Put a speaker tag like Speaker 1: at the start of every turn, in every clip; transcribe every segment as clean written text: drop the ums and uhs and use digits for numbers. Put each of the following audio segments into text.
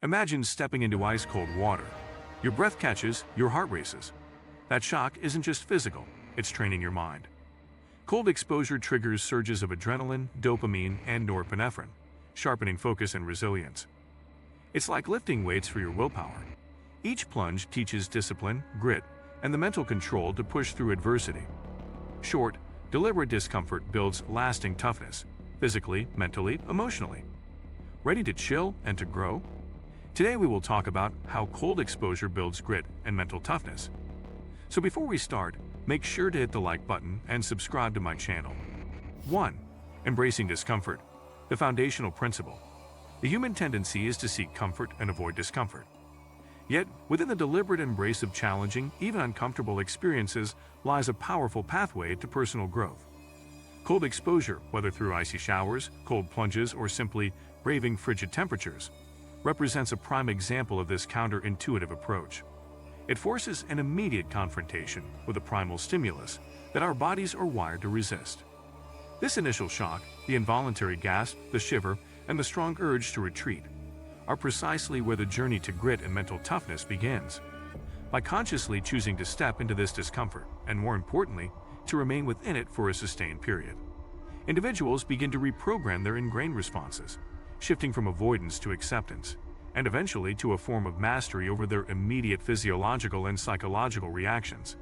Speaker 1: Imagine stepping into ice-cold water. Your breath catches, your heart races. That shock isn't just physical, it's training your mind. Cold exposure triggers surges of adrenaline, dopamine, and norepinephrine, sharpening focus and resilience. It's like lifting weights for your willpower. Each plunge teaches discipline, grit, and the mental control to push through adversity. Short, deliberate discomfort builds lasting toughness, physically, mentally, emotionally. Ready to chill and to grow? Today we will talk about how cold exposure builds grit and mental toughness. So before we start, make sure to hit the like button and subscribe to my channel. 1. Embracing discomfort. The foundational principle. The human tendency is to seek comfort and avoid discomfort. Yet, within the deliberate embrace of challenging, even uncomfortable experiences lies a powerful pathway to personal growth. Cold exposure, whether through icy showers, cold plunges, or simply braving frigid temperatures, represents a prime example of this counterintuitive approach. It forces an immediate confrontation with a primal stimulus that our bodies are wired to resist. This initial shock, the involuntary gasp, the shiver, and the strong urge to retreat, are precisely where the journey to grit and mental toughness begins. By consciously choosing to step into this discomfort, and more importantly, to remain within it for a sustained period, individuals begin to reprogram their ingrained responses, shifting from avoidance to acceptance, and eventually to a form of mastery over their immediate physiological and psychological reactions.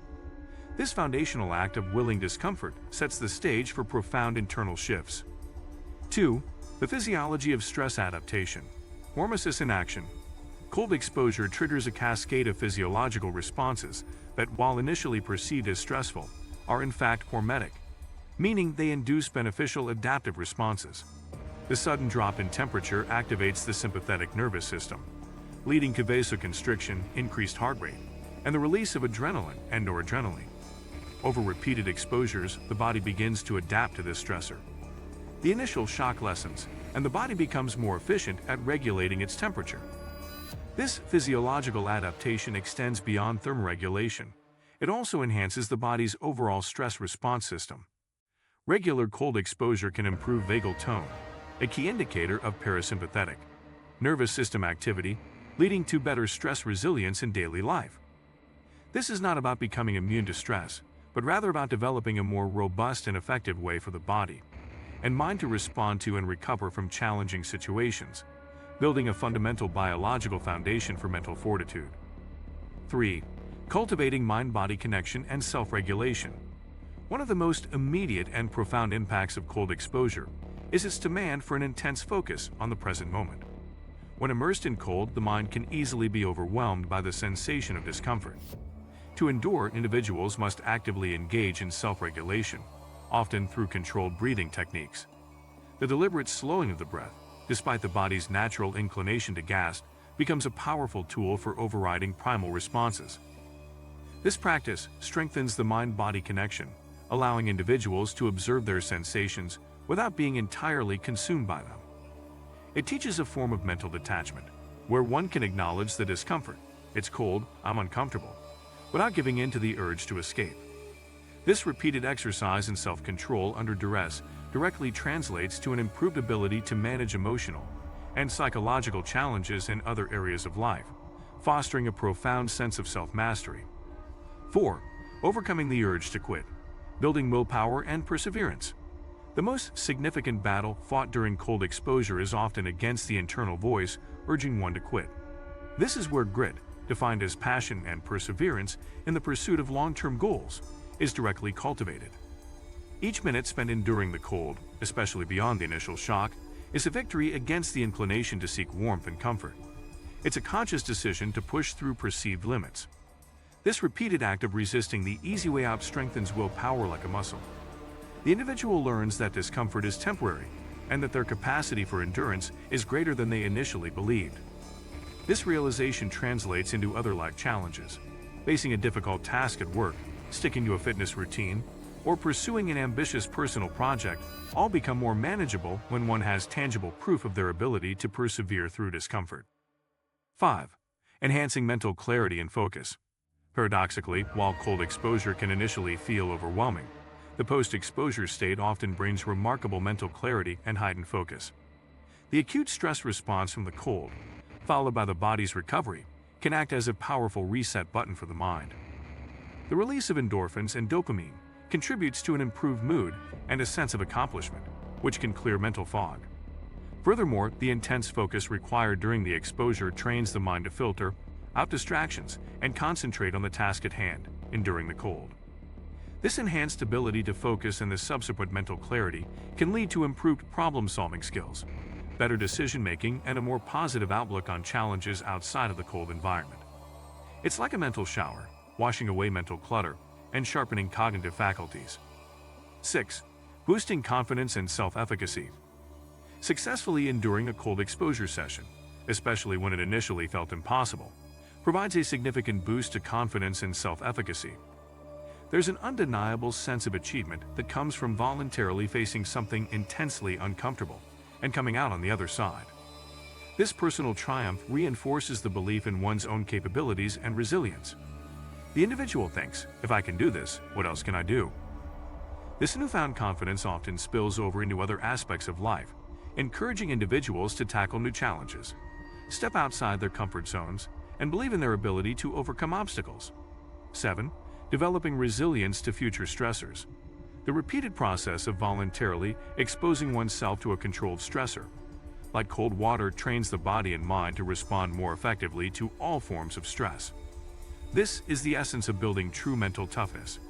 Speaker 1: This foundational act of willing discomfort sets the stage for profound internal shifts. 2. The physiology of stress adaptation. Hormesis in action. Cold exposure triggers a cascade of physiological responses that, while initially perceived as stressful, are in fact hormetic, meaning they induce beneficial adaptive responses. The sudden drop in temperature activates the sympathetic nervous system, leading to vasoconstriction, increased heart rate, and the release of adrenaline and noradrenaline. Over repeated exposures, the body begins to adapt to this stressor. The initial shock lessens, and the body becomes more efficient at regulating its temperature. This physiological adaptation extends beyond thermoregulation. It also enhances the body's overall stress response system. Regular cold exposure can improve vagal tone, a key indicator of parasympathetic nervous system activity, leading to better stress resilience in daily life. This is not about becoming immune to stress, but rather about developing a more robust and effective way for the body and mind to respond to and recover from challenging situations, building a fundamental biological foundation for mental fortitude. 3. Cultivating mind-body connection and self-regulation. One of the most immediate and profound impacts of cold exposure is its demand for an intense focus on the present moment. When immersed in cold, the mind can easily be overwhelmed by the sensation of discomfort. To endure, individuals must actively engage in self-regulation, often through controlled breathing techniques. The deliberate slowing of the breath, despite the body's natural inclination to gasp, becomes a powerful tool for overriding primal responses. This practice strengthens the mind-body connection, allowing individuals to observe their sensations without being entirely consumed by them. It teaches a form of mental detachment, where one can acknowledge the discomfort, it's cold, I'm uncomfortable, without giving in to the urge to escape. This repeated exercise in self-control under duress directly translates to an improved ability to manage emotional and psychological challenges in other areas of life, fostering a profound sense of self-mastery. 4. Overcoming the urge to quit. Building willpower and perseverance. The most significant battle fought during cold exposure is often against the internal voice urging one to quit. This is where grit, defined as passion and perseverance in the pursuit of long-term goals, is directly cultivated. Each minute spent enduring the cold, especially beyond the initial shock, is a victory against the inclination to seek warmth and comfort. It's a conscious decision to push through perceived limits. This repeated act of resisting the easy way out strengthens willpower like a muscle. The individual learns that discomfort is temporary and that their capacity for endurance is greater than they initially believed. This realization translates into other life challenges. Facing a difficult task at work, sticking to a fitness routine, or pursuing an ambitious personal project all become more manageable when one has tangible proof of their ability to persevere through discomfort. 5. Enhancing mental clarity and focus. Paradoxically, while cold exposure can initially feel overwhelming, the post-exposure state often brings remarkable mental clarity and heightened focus. The acute stress response from the cold, followed by the body's recovery, can act as a powerful reset button for the mind. The release of endorphins and dopamine contributes to an improved mood and a sense of accomplishment, which can clear mental fog. Furthermore, the intense focus required during the exposure trains the mind to filter out distractions and concentrate on the task at hand, enduring the cold. This enhanced ability to focus and the subsequent mental clarity can lead to improved problem-solving skills, better decision-making, and a more positive outlook on challenges outside of the cold environment. It's like a mental shower, washing away mental clutter and sharpening cognitive faculties. 6. Boosting confidence and self-efficacy. Successfully enduring a cold exposure session, especially when it initially felt impossible, provides a significant boost to confidence and self-efficacy. There's an undeniable sense of achievement that comes from voluntarily facing something intensely uncomfortable and coming out on the other side. This personal triumph reinforces the belief in one's own capabilities and resilience. The individual thinks, if I can do this, what else can I do? This newfound confidence often spills over into other aspects of life, encouraging individuals to tackle new challenges, step outside their comfort zones, and believe in their ability to overcome obstacles. 7. Developing resilience to future stressors. The repeated process of voluntarily exposing oneself to a controlled stressor, like cold water, trains the body and mind to respond more effectively to all forms of stress. This is the essence of building true mental toughness.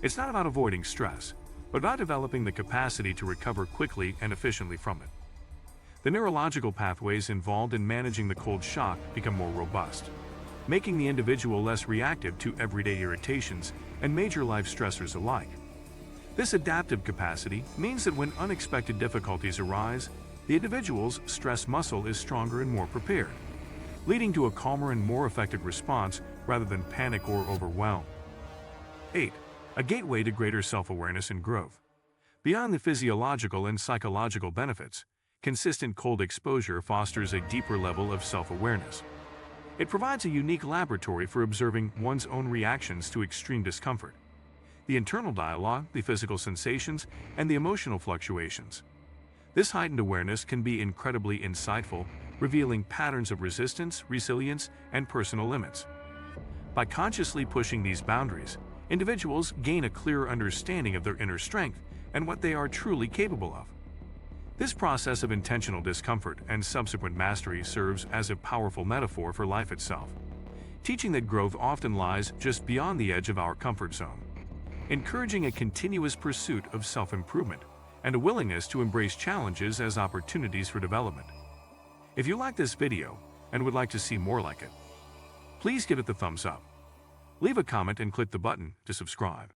Speaker 1: It's not about avoiding stress, but about developing the capacity to recover quickly and efficiently from it. The neurological pathways involved in managing the cold shock become more robust, making the individual less reactive to everyday irritations and major life stressors alike. This adaptive capacity means that when unexpected difficulties arise, the individual's stress muscle is stronger and more prepared, leading to a calmer and more effective response rather than panic or overwhelm. 8. A gateway to greater self-awareness and growth. Beyond the physiological and psychological benefits, consistent cold exposure fosters a deeper level of self-awareness. It provides a unique laboratory for observing one's own reactions to extreme discomfort, the internal dialogue, the physical sensations, and the emotional fluctuations. This heightened awareness can be incredibly insightful, revealing patterns of resistance, resilience, and personal limits. By consciously pushing these boundaries, individuals gain a clearer understanding of their inner strength and what they are truly capable of. This process of intentional discomfort and subsequent mastery serves as a powerful metaphor for life itself, teaching that growth often lies just beyond the edge of our comfort zone, encouraging a continuous pursuit of self-improvement and a willingness to embrace challenges as opportunities for development. If you like this video and would like to see more like it, please give it the thumbs up. Leave a comment and click the button to subscribe.